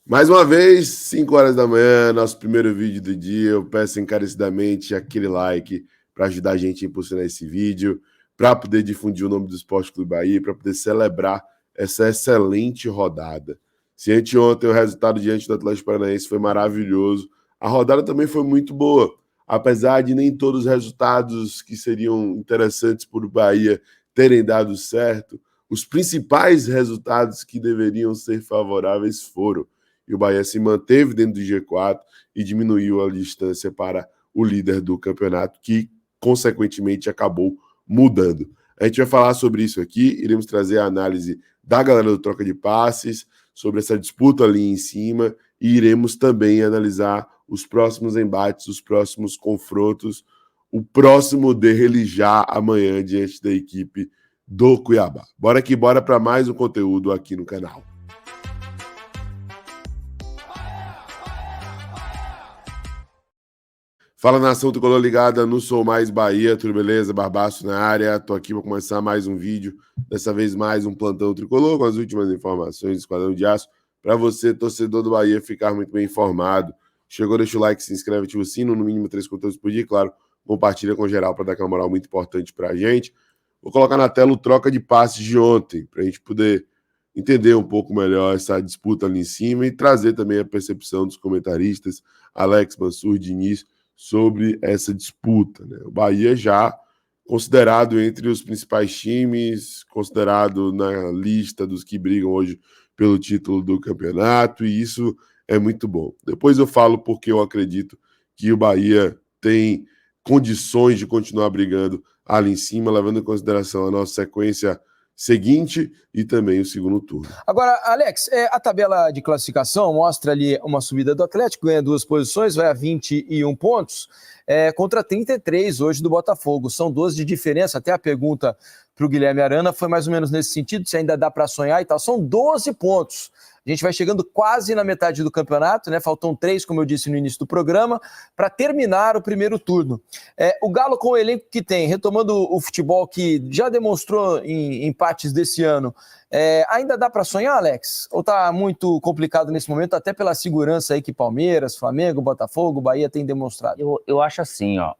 Mais uma vez, 5 horas da manhã, nosso primeiro vídeo do dia. Eu peço encarecidamente aquele like para ajudar a gente a impulsionar esse vídeo, para poder difundir o nome do Esporte Clube Bahia, para poder celebrar essa excelente rodada. Se anteontem o resultado diante do Atlético Paranaense foi maravilhoso, a rodada também foi muito boa. Apesar de nem todos os resultados que seriam interessantes para o Bahia terem dado certo, os principais resultados que deveriam ser favoráveis foram. E o Bahia se manteve dentro do G4 e diminuiu a distância para o líder do campeonato, que, consequentemente, acabou mudando. A gente vai falar sobre isso aqui, iremos trazer a análise da galera do Troca de Passes, sobre essa disputa ali em cima, e iremos também analisar os próximos embates, os próximos confrontos, o próximo dele já amanhã diante da equipe do Cuiabá. Bora que bora para mais um conteúdo aqui no canal. Fala, nação tricolor ligada no Sou Mais Bahia, tudo beleza? Barbaço na área, tô aqui para começar mais um vídeo, dessa vez mais um plantão tricolor com as últimas informações do Esquadrão de Aço, para você, torcedor do Bahia, ficar muito bem informado. Chegou, deixa o like, se inscreve, ativa o sino, no mínimo 3 conteúdos por dia, claro, compartilha com geral para dar aquela moral muito importante para a gente. Vou colocar na tela o troca de passes de ontem, para a gente poder entender um pouco melhor essa disputa ali em cima e trazer também a percepção dos comentaristas, Alex, Mansur, Diniz, sobre essa disputa, né? O Bahia já considerado entre os principais times, considerado na lista dos que brigam hoje pelo título do campeonato, e isso é muito bom. Depois eu falo porque eu acredito que o Bahia tem condições de continuar brigando ali em cima, levando em consideração a nossa sequência seguinte e também o segundo turno. Agora, Alex, a tabela de classificação mostra ali uma subida do Atlético, ganha 2 posições, vai a 21 pontos, contra 33 hoje do Botafogo. São 12 de diferença. Até a pergunta para o Guilherme Arana foi mais ou menos nesse sentido, se ainda dá para sonhar e tal. São 12 pontos. A gente vai chegando quase na metade do campeonato, né? Faltam 3, como eu disse no início do programa, para terminar o primeiro turno. O Galo, com o elenco que tem, retomando o futebol que já demonstrou em empates desse ano, ainda dá para sonhar, Alex? Ou está muito complicado nesse momento, até pela segurança aí que Palmeiras, Flamengo, Botafogo, Bahia tem demonstrado? Eu acho assim, ó,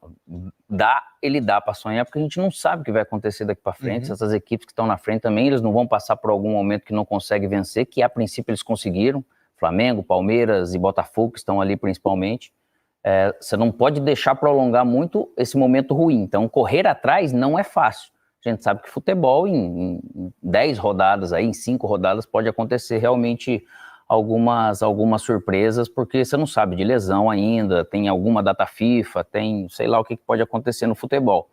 ele dá para sonhar, porque a gente não sabe o que vai acontecer daqui para frente. Essas equipes que estão na frente também, eles não vão passar por algum momento que não conseguem vencer, que a princípio eles conseguiram, Flamengo, Palmeiras e Botafogo, que estão ali principalmente. Você não pode deixar prolongar muito esse momento ruim, então correr atrás não é fácil. A gente sabe que futebol em 10 rodadas, aí, em 5 rodadas, pode acontecer realmente algumas surpresas, porque você não sabe de lesão ainda, tem alguma data FIFA, tem sei lá o que pode acontecer no futebol.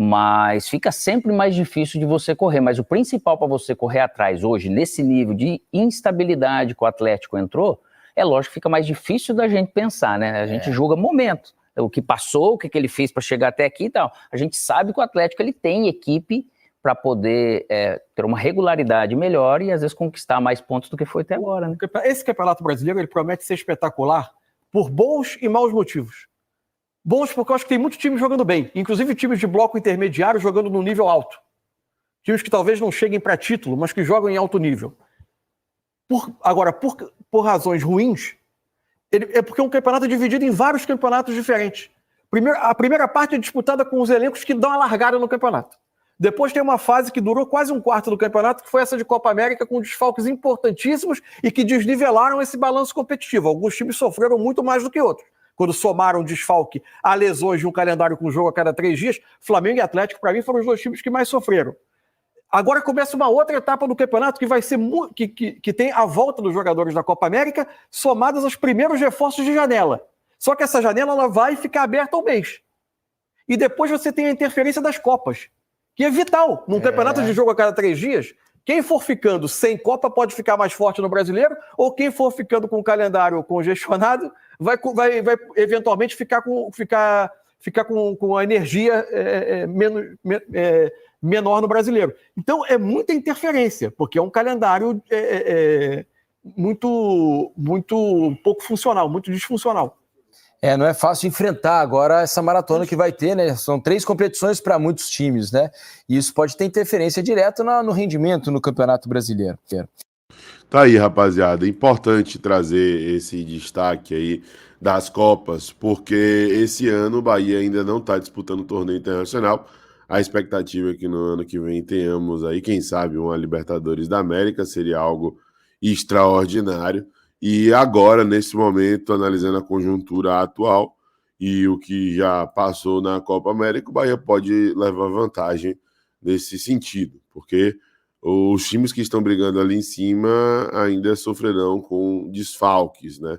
Mas fica sempre mais difícil de você correr. Mas o principal para você correr atrás hoje, nesse nível de instabilidade que o Atlético entrou, é lógico que fica mais difícil da gente pensar, né? A gente julga momento. O que passou, o que ele fez para chegar até aqui e tal. A gente sabe que o Atlético ele tem equipe para poder ter uma regularidade melhor e às vezes conquistar mais pontos do que foi até agora, né? Esse Campeonato Brasileiro ele promete ser espetacular por bons e maus motivos. Bons porque eu acho que tem muitos times jogando bem, inclusive times de bloco intermediário jogando num nível alto. Times que talvez não cheguem para título, mas que jogam em alto nível. Agora, por razões ruins, é porque é um campeonato dividido em vários campeonatos diferentes. A primeira parte é disputada com os elencos que dão a largada no campeonato. Depois tem uma fase que durou quase um quarto do campeonato, que foi essa de Copa América, com desfalques importantíssimos e que desnivelaram esse balanço competitivo. Alguns times sofreram muito mais do que outros. Quando somaram desfalque a lesões de um calendário com jogo a cada 3 dias, Flamengo e Atlético, para mim, foram os 2 times que mais sofreram. Agora começa uma outra etapa do campeonato que vai ser que tem a volta dos jogadores da Copa América somadas aos primeiros reforços de janela. Só que essa janela ela vai ficar aberta ao mês. E depois você tem a interferência das Copas, que é vital. Num campeonato de jogo a cada 3 dias, quem for ficando sem Copa pode ficar mais forte no Brasileiro, ou quem for ficando com o calendário congestionado vai eventualmente ficar com a energia menor no Brasileiro. Então é muita interferência, porque é um calendário muito pouco funcional, muito disfuncional. Não é fácil enfrentar agora essa maratona que vai ter, né? São 3 competições para muitos times, né? E isso pode ter interferência direta no rendimento no Campeonato Brasileiro. Tá aí, rapaziada. Importante trazer esse destaque aí das Copas, porque esse ano o Bahia ainda não está disputando o torneio internacional. A expectativa é que no ano que vem tenhamos aí, quem sabe, uma Libertadores da América, seria algo extraordinário. E agora, nesse momento, analisando a conjuntura atual e o que já passou na Copa América, o Bahia pode levar vantagem nesse sentido, porque os times que estão brigando ali em cima ainda sofrerão com desfalques, né?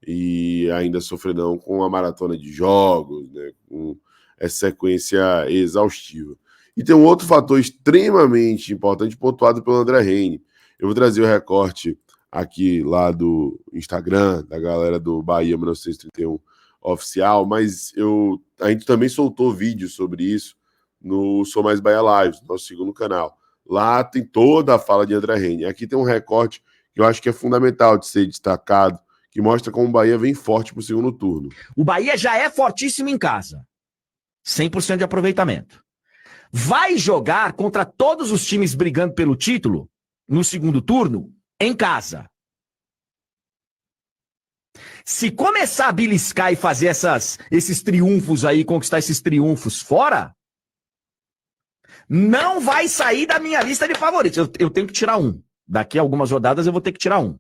E ainda sofrerão com a maratona de jogos, né? Com essa sequência exaustiva. E tem um outro fator extremamente importante pontuado pelo André Reine. Eu vou trazer o recorte aqui lá do Instagram, da galera do Bahia 1931 oficial, mas a gente também soltou vídeo sobre isso no Sou Mais Bahia Lives, nosso segundo canal. Lá tem toda a fala de André Reine. Aqui tem um recorte que eu acho que é fundamental de ser destacado, que mostra como o Bahia vem forte para o segundo turno. O Bahia já é fortíssimo em casa. 100% de aproveitamento. Vai jogar contra todos os times brigando pelo título no segundo turno em casa. Se começar a beliscar e fazer esses triunfos aí, conquistar esses triunfos fora, não vai sair da minha lista de favoritos. Eu tenho que tirar um. Daqui a algumas rodadas eu vou ter que tirar um.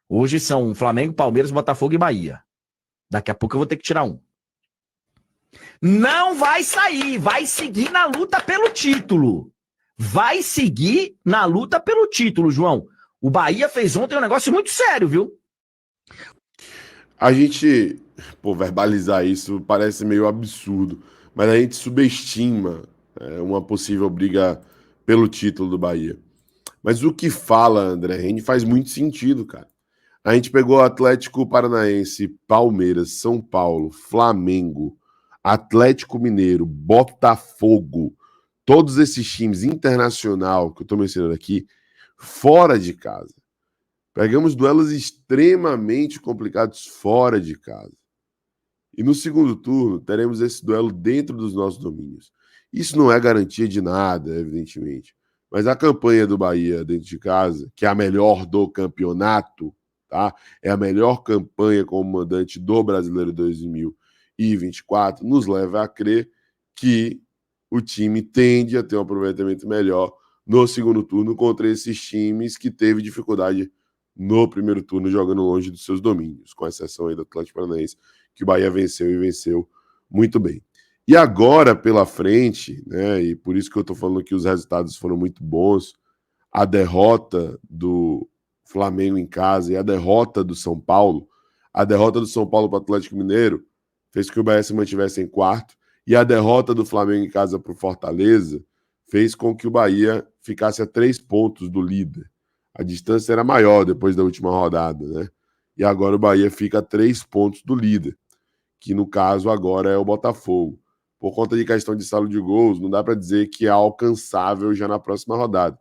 Hoje são Flamengo, Palmeiras, Botafogo e Bahia. Daqui a pouco eu vou ter que tirar um. Não vai sair, vai seguir na luta pelo título. Vai seguir na luta pelo título, João. O Bahia fez ontem um negócio muito sério, viu? A gente, verbalizar isso parece meio absurdo, mas a gente subestima uma possível briga pelo título do Bahia. Mas o que fala André Reine faz muito sentido, cara. A gente pegou Atlético Paranaense, Palmeiras, São Paulo, Flamengo, Atlético Mineiro, Botafogo, todos esses times internacional que eu estou mencionando aqui, fora de casa. Pegamos duelos extremamente complicados fora de casa. E no segundo turno, teremos esse duelo dentro dos nossos domínios. Isso não é garantia de nada, evidentemente. Mas a campanha do Bahia dentro de casa, que é a melhor do campeonato, tá? É a melhor campanha como mandante do Brasileiro 2024, nos leva a crer que o time tende a ter um aproveitamento melhor no segundo turno contra esses times que teve dificuldade no primeiro turno jogando longe dos seus domínios, com exceção aí do Atlético Paranaense, que o Bahia venceu e venceu muito bem. E agora, pela frente, né, e por isso que eu estou falando que os resultados foram muito bons, a derrota do Flamengo em casa e a derrota do São Paulo para o Atlético Mineiro fez com que o Bahia se mantivesse em quarto, e a derrota do Flamengo em casa para o Fortaleza fez com que o Bahia ficasse a 3 pontos do líder. A distância era maior depois da última rodada, né? E agora o Bahia fica a 3 pontos do líder, que no caso agora é o Botafogo. Por conta de questão de saldo de gols, não dá para dizer que é alcançável já na próxima rodada.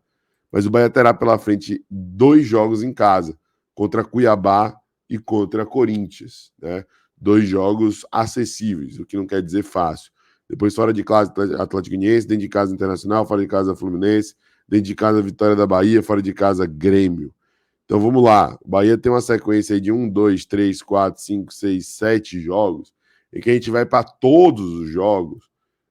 Mas o Bahia terá pela frente 2 jogos em casa, contra Cuiabá e contra Corinthians, né? 2 jogos acessíveis, o que não quer dizer fácil. Depois fora de casa Atlético Goianiense, dentro de casa Internacional, fora de casa Fluminense, dentro de casa Vitória da Bahia, fora de casa Grêmio. Então vamos lá, o Bahia tem uma sequência aí de 1, 2, 3, 4, 5, 6, 7 jogos, e que a gente vai para todos os jogos,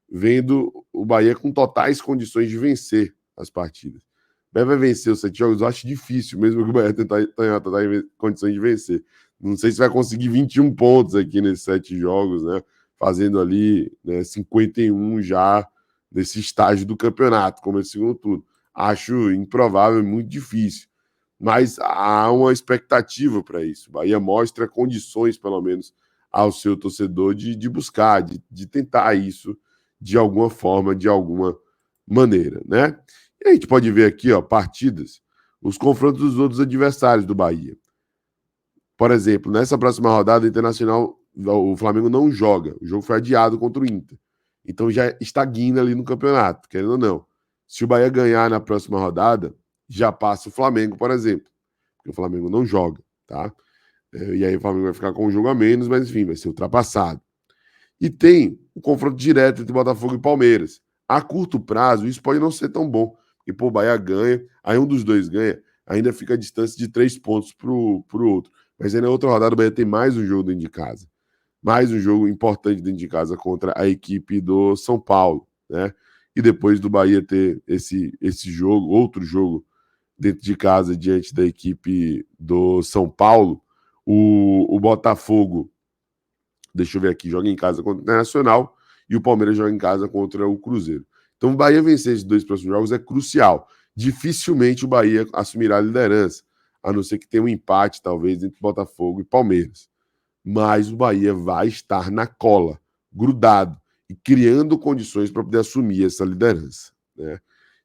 vendo o Bahia com totais condições de vencer as partidas. O Bahia vai vencer os 7 jogos, eu acho difícil, mesmo que o Bahia tentar em condições de vencer. Não sei se vai conseguir 21 pontos aqui nesses 7 jogos, né? Fazendo ali 51 já nesse estágio do campeonato, como esse segundo turno. Acho improvável, muito difícil. Mas há uma expectativa para isso. O Bahia mostra condições, pelo menos, ao seu torcedor de buscar, de tentar isso de alguma forma, de alguma maneira, né? E a gente pode ver aqui, ó, partidas, os confrontos dos outros adversários do Bahia. Por exemplo, nessa próxima rodada, o Internacional, o Flamengo não joga. O jogo foi adiado contra o Inter. Então já estagna ali no campeonato, querendo ou não. Se o Bahia ganhar na próxima rodada, já passa o Flamengo, por exemplo. Porque o Flamengo não joga, tá? E aí o Flamengo vai ficar com um jogo a menos, mas enfim, vai ser ultrapassado. E tem o confronto direto entre Botafogo e Palmeiras. A curto prazo, isso pode não ser tão bom. Porque, pô, o Bahia ganha, aí um dos dois ganha, ainda fica a distância de 3 pontos para o outro. Mas aí na outra rodada o Bahia tem mais um jogo dentro de casa. Mais um jogo importante dentro de casa contra a equipe do São Paulo, né? E depois do Bahia ter esse jogo, outro jogo dentro de casa diante da equipe do São Paulo, o Botafogo, deixa eu ver aqui, joga em casa contra o Internacional e o Palmeiras joga em casa contra o Cruzeiro. Então o Bahia vencer esses 2 próximos jogos é crucial. Dificilmente o Bahia assumirá a liderança, a não ser que tenha um empate, talvez, entre Botafogo e Palmeiras. Mas o Bahia vai estar na cola, grudado, e criando condições para poder assumir essa liderança, né?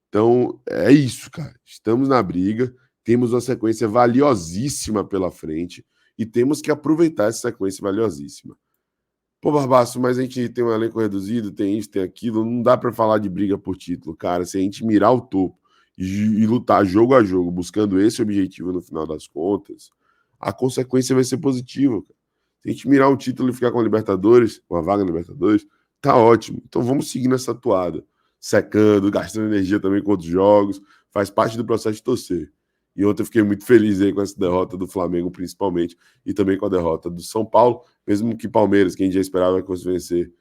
Então, é isso, cara. Estamos na briga, temos uma sequência valiosíssima pela frente e temos que aproveitar essa sequência valiosíssima. Pô, Barbaço, mas a gente tem um elenco reduzido, tem isso, tem aquilo, não dá para falar de briga por título, cara. Se a gente mirar o topo e lutar jogo a jogo, buscando esse objetivo no final das contas, a consequência vai ser positiva, cara. Se a gente mirar um título e ficar com a Libertadores, uma vaga na Libertadores, tá ótimo. Então vamos seguir nessa toada, secando, gastando energia também com outros jogos, faz parte do processo de torcer. E ontem eu fiquei muito feliz aí com essa derrota do Flamengo, principalmente, e também com a derrota do São Paulo, mesmo que Palmeiras, que a gente já esperava que fosse vencer,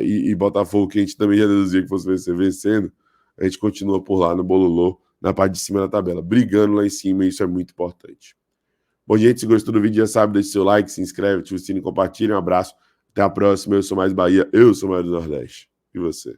e Botafogo, que a gente também já deduzia que fosse vencer, vencendo, a gente continua por lá no bololô, na parte de cima da tabela, brigando lá em cima, e isso é muito importante. Bom, gente, se gostou do vídeo, já sabe, deixa seu like, se inscreve, ativa o sininho, compartilha, um abraço, até a próxima, eu sou Mais Bahia, eu sou Mais do Nordeste, e você?